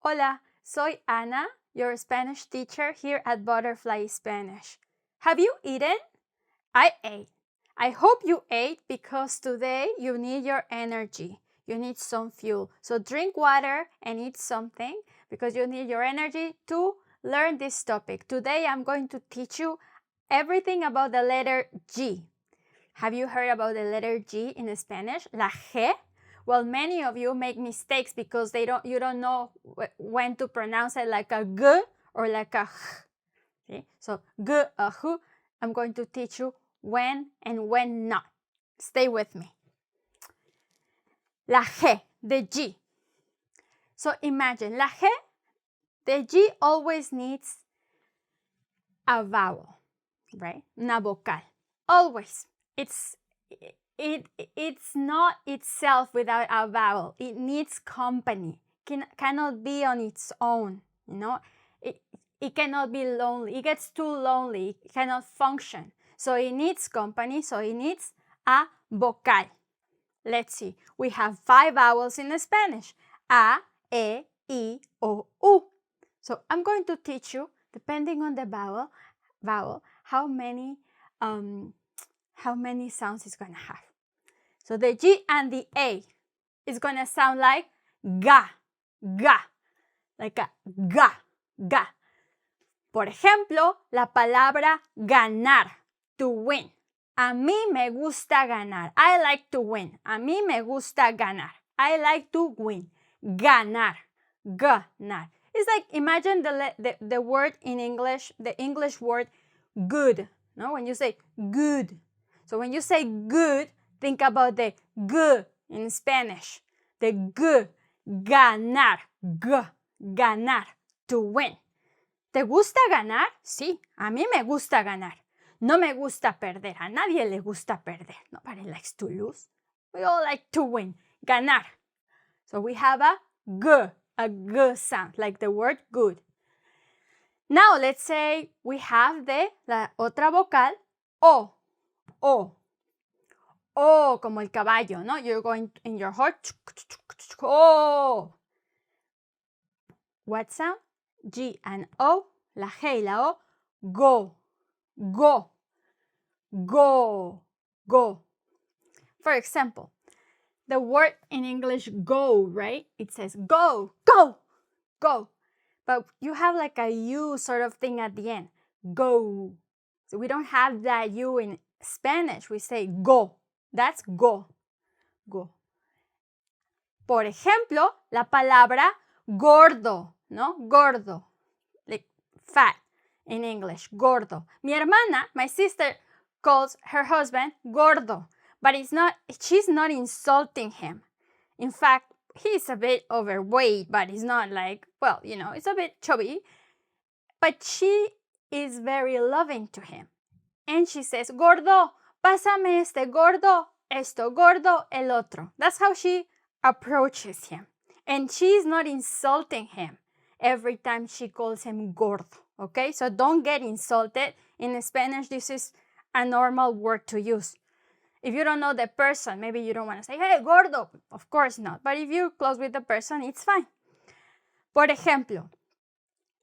Hola, soy Ana, your Spanish teacher here at Butterfly Spanish. Have you eaten? I ate. I hope you ate because today you need your energy. You need some fuel. So drink water and eat something because you need your energy to learn this topic. Today I'm going to teach you everything about the letter G. Have you heard about the letter G in Spanish? La G? Well, many of you make mistakes because you don't know when to pronounce it like a G or like a H. Okay? So G, a H, I'm going to teach you when and when not. Stay with me. La G, the G. So imagine, la G, the G always needs a vowel, right? Una vocal. Always. It's not itself without a vowel. It needs company. Cannot be on its own, you know. It cannot be lonely. It gets too lonely. It cannot function. So it needs company. So it needs a vocal. Let's see. We have 5 vowels in Spanish. A, E, I, O, U. So I'm going to teach you, depending on the vowel, how many sounds it's going to have. So the G and the A is going to sound like ga, ga, like a ga, ga. Por ejemplo, la palabra ganar, to win. A mí me gusta ganar. I like to win. A mí me gusta ganar. I like to win. Ganar, ganar. It's like, imagine the word in English, the English word good. No, when you say good. So when you say good, think about the g in Spanish. The g, ganar, g, ganar, to win. ¿Te gusta ganar? Sí, a mí me gusta ganar. No me gusta perder. A nadie le gusta perder. Nobody likes to lose. We all like to win. Ganar. So we have a g sound, like the word good. Now let's say we have la otra vocal, o. O, como el caballo, ¿no? You're going in your heart. O. What sound? G and O, la G y la O, go, go, go, go. For example, the word in English go, right? It says go, go, go. But you have like a U sort of thing at the end, go. So we don't have that U in Spanish. We say go. That's go, go. Por ejemplo, la palabra gordo, ¿no? Gordo, like fat in English, gordo. Mi hermana, my sister, calls her husband gordo, but she's not insulting him. In fact, he's a bit overweight, but he's not like, well, you know, it's a bit chubby. But she is very loving to him. And she says, gordo, pásame este gordo, esto gordo, el otro. That's how she approaches him. And she's not insulting him every time she calls him gordo, okay? So don't get insulted. In Spanish, this is a normal word to use. If you don't know the person, maybe you don't want to say, hey, gordo. Of course not. But if you're close with the person, it's fine. Por ejemplo,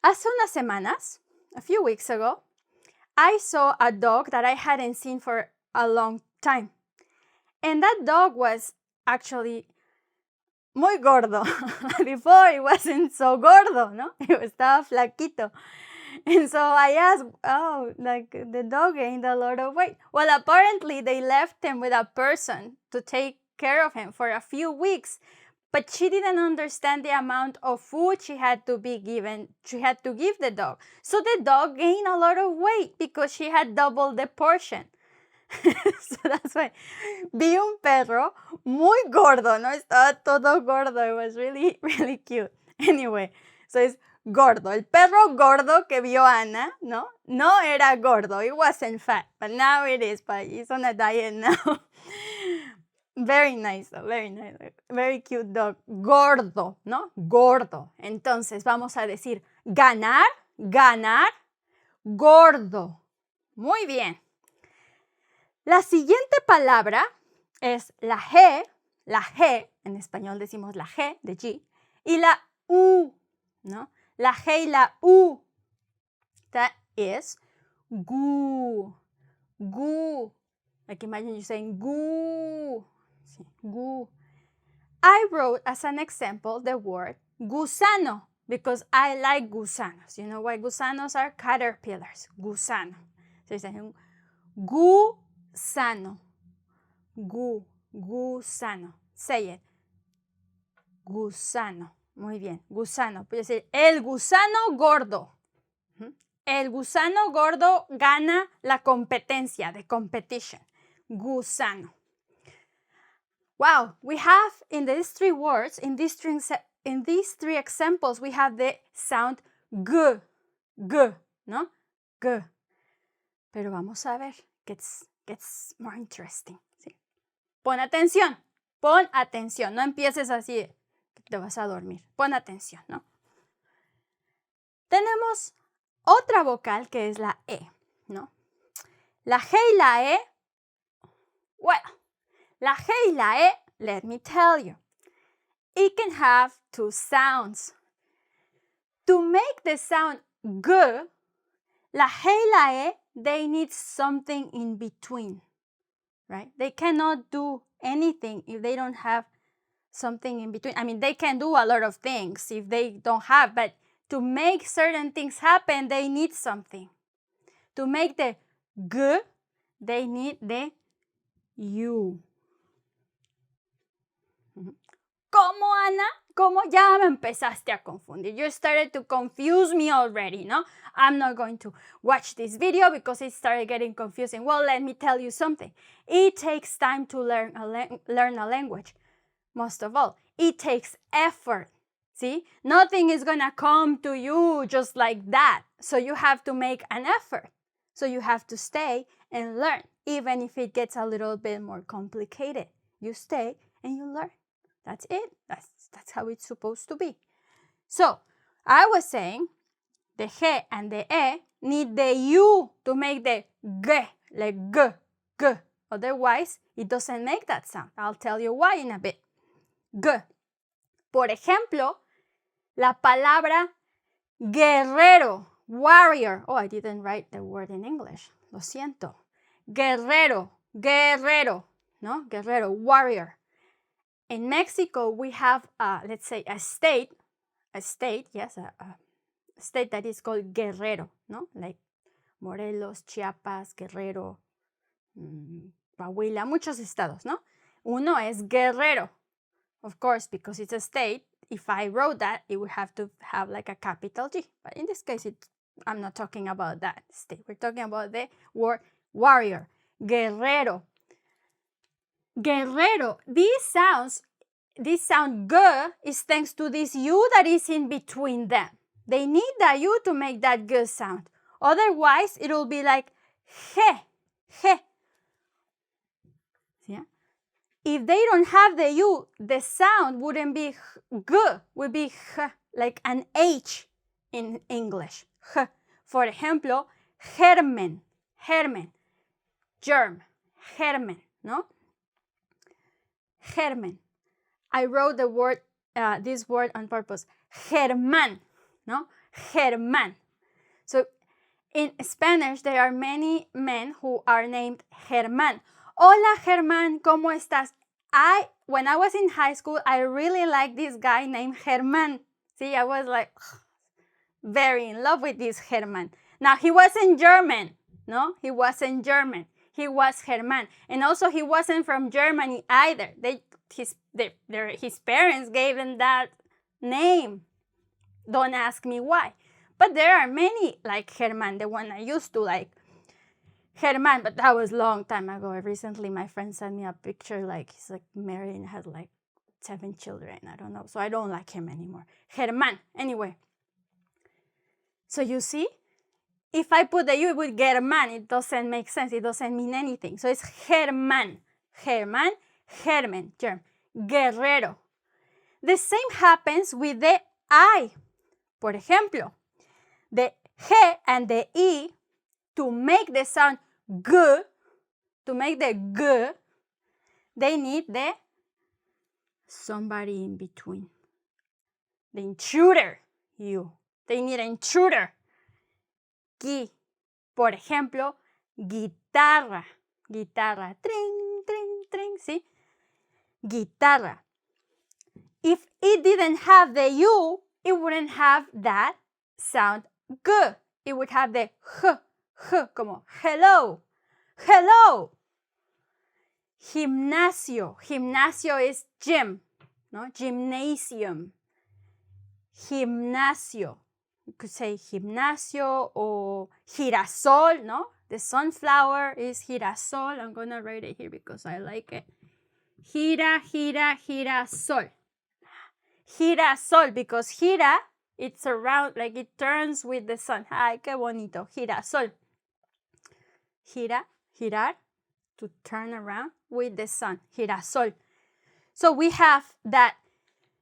hace unas semanas, a few weeks ago, I saw a dog that I hadn't seen for a long time. And that dog was actually muy gordo. Before it wasn't so gordo, no? Estaba flaquito. And so I asked, oh, like the dog gained a lot of weight. Well, apparently they left him with a person to take care of him for a few weeks. But she didn't understand the amount of food she had to give the dog. So the dog gained a lot of weight because she had doubled the portion. So that's why. Vi un perro muy gordo, ¿no? Estaba todo gordo. It was really, really cute. Anyway, so it's gordo. El perro gordo que vio Ana, ¿no? No era gordo. It wasn't fat, but now it is. But he's on a diet now. Very nice, though. Very nice. Very cute dog. Gordo, ¿no? Gordo. Entonces vamos a decir ganar, ganar, gordo. Muy bien. La siguiente palabra es la G, en español decimos la G de G, y la U, no? La G y la U. That is gu, gu. Like imagine you saying gu, gu. I wrote as an example the word gusano because I like gusanos. You know why gusanos are? Caterpillars. Gusano. So it's saying gusano. Gusano. Say it. Gusano. Muy bien. Gusano. Puede decir el gusano gordo. El gusano gordo gana la competencia, the competition. Gusano. Wow, we have in these three words, in these three examples, we have the sound g, ¿no? G. Pero vamos a ver, gets more interesting. ¿Sí? Pon atención, no empieces así, te vas a dormir. Pon atención, ¿no? Tenemos otra vocal que es la E, ¿no? La G y la E, bueno, la G y la E, let me tell you, it can have two sounds. To make the sound G, la G y la E, they need something in between, right? They cannot do anything if they don't have something in between. I mean, they can do a lot of things if they don't have, but to make certain things happen, they need something. To make the G, they need the U. ¿Cómo, Ana? ¿Cómo? Ya me empezaste a confundir. You started to confuse me already, no? I'm not going to watch this video because it started getting confusing. Well, let me tell you something. It takes time to learn a language. Most of all, it takes effort. See? Nothing is gonna come to you just like that. So you have to make an effort. So you have to stay and learn, even if it gets a little bit more complicated. You stay and you learn. That's it. That's how it's supposed to be. So, I was saying the G and the E need the U to make the G, like G. Otherwise, it doesn't make that sound. I'll tell you why in a bit. G. Por ejemplo, la palabra guerrero, warrior. Oh, I didn't write the word in English. Lo siento. Guerrero, no? Guerrero, warrior. In Mexico, we have, let's say, a state, yes, a state that is called Guerrero, no? Like Morelos, Chiapas, Guerrero, Coahuila, muchos estados, no? Uno es Guerrero, of course, because it's a state. If I wrote that, it would have to have like a capital G. But in this case, I'm not talking about that state. We're talking about the word warrior, Guerrero. Guerrero, this sound G is thanks to this U that is in between them. They need that U to make that G sound. Otherwise, it will be like G. Yeah? If they don't have the U, the sound wouldn't be G, would be H, like an H in English. H. For example, germen, germ, germen, no? Germen. I wrote the word, this word on purpose. Germán, no? Germán. So in Spanish, there are many men who are named Germán. Hola, Germán, ¿cómo estás? When I was in high school, I really liked this guy named Germán. See, I was like very in love with this Germán. Now, he wasn't German, no? He wasn't German. He was Germán. And also, he wasn't from Germany either. His parents gave him that name. Don't ask me why. But there are many like Germán, the one I used to like. Germán, but that was a long time ago. Recently, my friend sent me a picture, like he's like married and has like 7 children. I don't know. So I don't like him anymore. Germán. Anyway. So you see? If I put the U with Germán, it doesn't make sense. It doesn't mean anything. So it's Germán. Germán, germen, germ. Guerrero. The same happens with the I. Por ejemplo, the G and the I, to make the sound G, to make the G, they need somebody in between. The intruder. you. They need an intruder. Por ejemplo, guitarra. Guitarra. Tring, tring, tring. ¿Sí? Guitarra. If it didn't have the U, it wouldn't have that sound G. It would have the H, como hello. Hello. Gimnasio. Gimnasio is gym, no? Gymnasium. Gimnasio. You could say gimnasio or girasol, no? The sunflower is girasol. I'm going to write it here because I like it. Girasol. Girasol, because gira, it's around, like it turns with the sun. Ay, qué bonito. Girasol. Girar, to turn around with the sun. Girasol. So we have that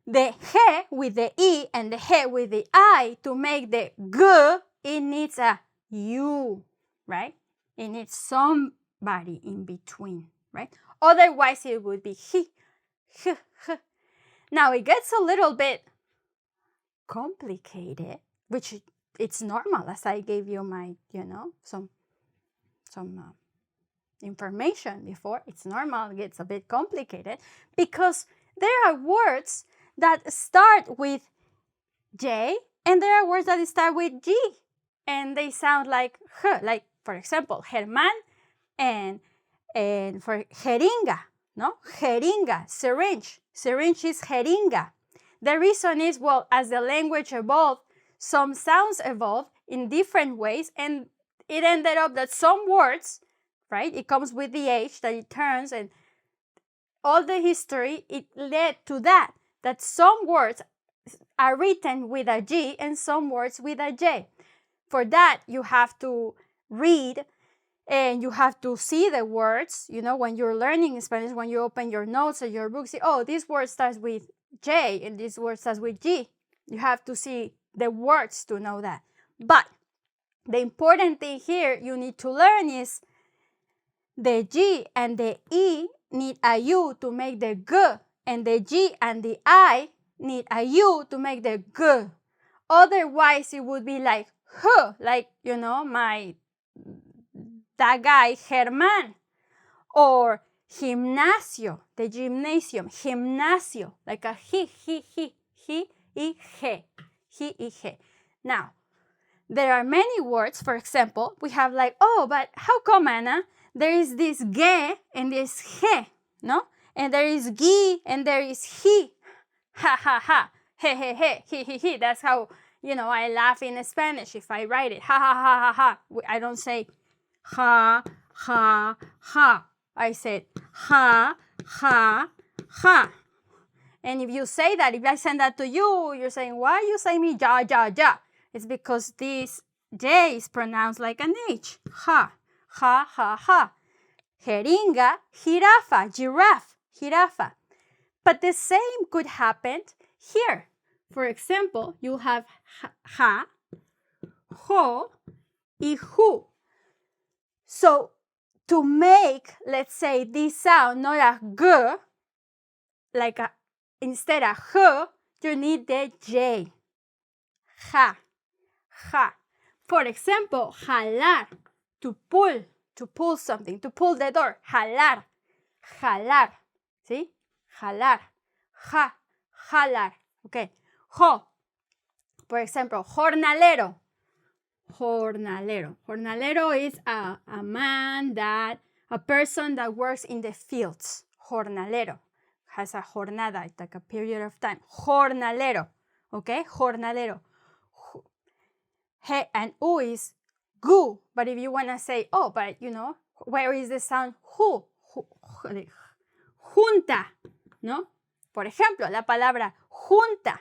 the he with the E and the he with the I, to make the G, it needs a U, right? It needs somebody in between, right? Otherwise, it would be he. Now, it gets a little bit complicated, which it's normal, as I gave you my, some information before. It's normal, it gets a bit complicated, because there are words that start with J, and there are words that start with G, and they sound like H, like, for example, Germán and for jeringa, no? Jeringa, syringe. Syringe is jeringa. The reason is, well, as the language evolved, some sounds evolved in different ways, and it ended up that some words, right, it comes with the age that it turns, and all the history, it led to that some words are written with a G and some words with a J. For that, you have to read and you have to see the words. When you're learning Spanish, when you open your notes or your book, see, oh, this word starts with J and this word starts with G. You have to see the words to know that. But the important thing here you need to learn is the G and the E need a U to make the G, and the G and the I need a U to make the G. Otherwise, it would be like H, like, that guy, Germán. Or gimnasio, the gymnasium, gimnasio, like a he, y, he. Now, there are many words, for example, we have like, oh, but how come, Ana? There is this ge and this he, no? And there is gi and there is he. Ha, ha, ha. He. That's how, I laugh in Spanish if I write it. Ha, ha, ha, ha, ha. I don't say ha, ha, ha. I said ha, ha, ha. And if you say that, if I send that to you, you're saying, why you say me ja, ja, ja? It's because this J is pronounced like an H. Ha, ha, ha, ha. Jeringa, jirafa, giraffe, jirafa. But the same could happen here. For example, you have ha, ho, y hu. So to make, let's say, this sound not a g, like instead of h, you need the J. Ja, ja. For example, jalar, to pull something, to pull the door. Jalar, jalar. ¿Sí? Jalar. Ja, jalar. Okay. Jo. For example, jornalero. Jornalero. Jornalero is a person that works in the fields. Jornalero. Has a jornada, like a period of time. Jornalero. Okay? Jornalero. He and U is gu. But if you want to say, oh, but where is the sound hu? Junta. ¿No? Por ejemplo, la palabra junta.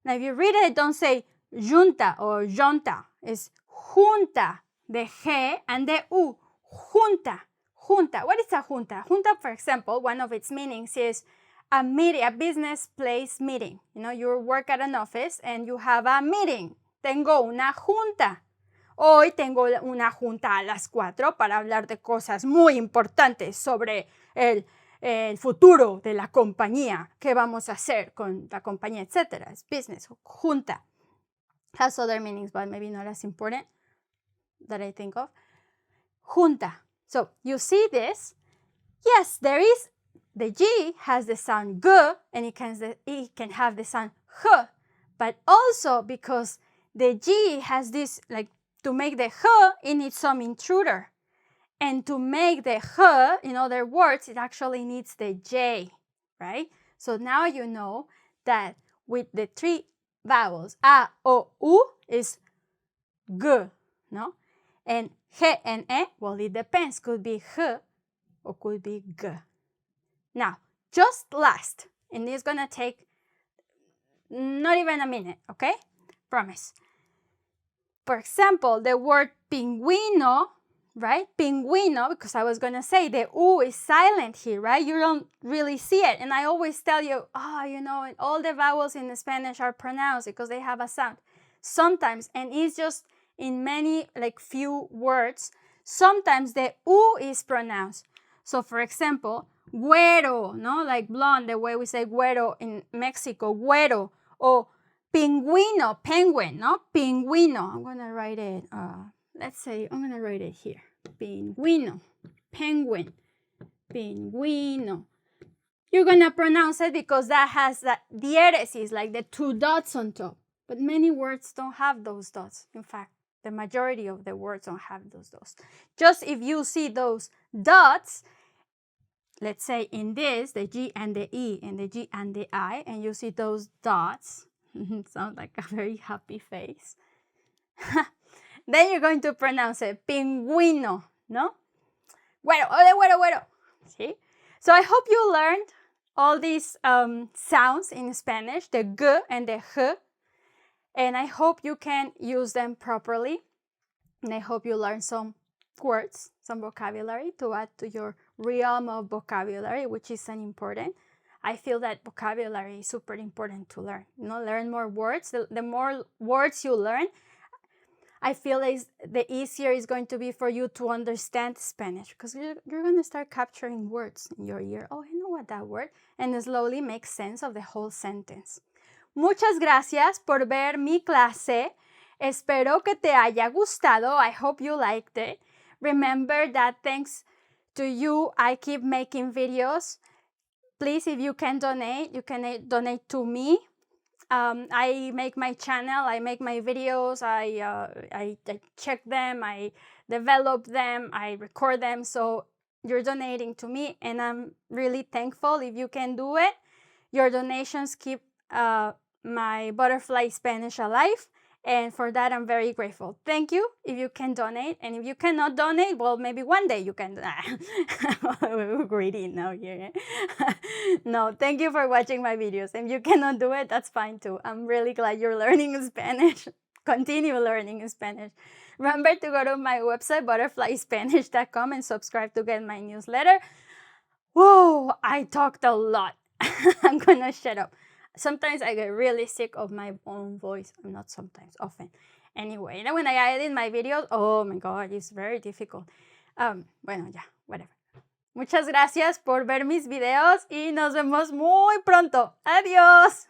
Now, if you read it, don't say junta or jonta. It's junta. The he and the u. Junta. Junta. What is a junta? Junta, for example, one of its meanings is a meeting, a business place meeting. You work at an office and you have a meeting. Tengo una junta. Hoy tengo una junta a las 4 para hablar de cosas muy importantes sobre el futuro de la compañía, qué vamos a hacer con la compañía, etcétera. Es business, junta. Has other meanings, but maybe not as important that I think of. Junta. So you see this? Yes, there is. The G has the sound G, and it can have the sound H. But also because the G has this, like, to make the H, it needs some intruder. And to make the H, in other words, it actually needs the J, right? So now you know that with the three vowels, A, O, U is G, no? And G and E, well, it depends. Could be H or could be G. Now, just last, and it's gonna take not even a minute, okay? Promise. For example, the word pingüino, right? Pingüino, because I was gonna say the U is silent here, right? You don't really see it. And I always tell you, you know, all the vowels in Spanish are pronounced because they have a sound. Sometimes, and it's just in many, like, few words, sometimes the U is pronounced. So for example, güero, no? Like blonde, the way we say güero in Mexico, güero. Or pingüino, penguin, no? Pingüino. I'm gonna write it, let's say, I'm gonna write it here. Pingüino, penguin, pingüino. You're gonna pronounce it because that has that diéresis, like the two dots on top. But many words don't have those dots. In fact, the majority of the words don't have those dots. Just if you see those dots, let's say in this, the G and the E and the G and the I, and you see those dots, sounds like a very happy face. Then you're going to pronounce it pingüino, no? Güero, güero, güero. See? So I hope you learned all these sounds in Spanish, the G and the H, and I hope you can use them properly. And I hope you learn some words, some vocabulary to add to your realm of vocabulary, which is an important. I feel that vocabulary is super important to learn. You know, learn more words. The more words you learn, I feel the easier it's going to be for you to understand Spanish, because you're going to start capturing words in your ear. Oh, I know what that word, and slowly make sense of the whole sentence. Muchas gracias por ver mi clase. Espero que te haya gustado. I hope you liked it. Remember that thanks to you, I keep making videos. Please, if you can donate, you can donate to me. I make my channel, I make my videos, I check them, I develop them, I record them. So you're donating to me, and I'm really thankful if you can do it. Your donations keep my butterfly Spanish alive, and for that I'm very grateful. Thank you if you can donate, and if you cannot donate, well, maybe one day you can. We're greedy now here. No, thank you for watching my videos. If you cannot do it, that's fine too. I'm really glad you're learning Spanish. Continue learning Spanish. Remember to go to my website, butterflyspanish.com, and subscribe to get my newsletter. Whoa, I talked a lot. I'm gonna shut up. Sometimes I get really sick of my own voice. Not sometimes, often. Anyway, and when I edit my videos, oh my God, it's very difficult. Bueno, ya, whatever. Muchas gracias por ver mis videos y nos vemos muy pronto. Adiós.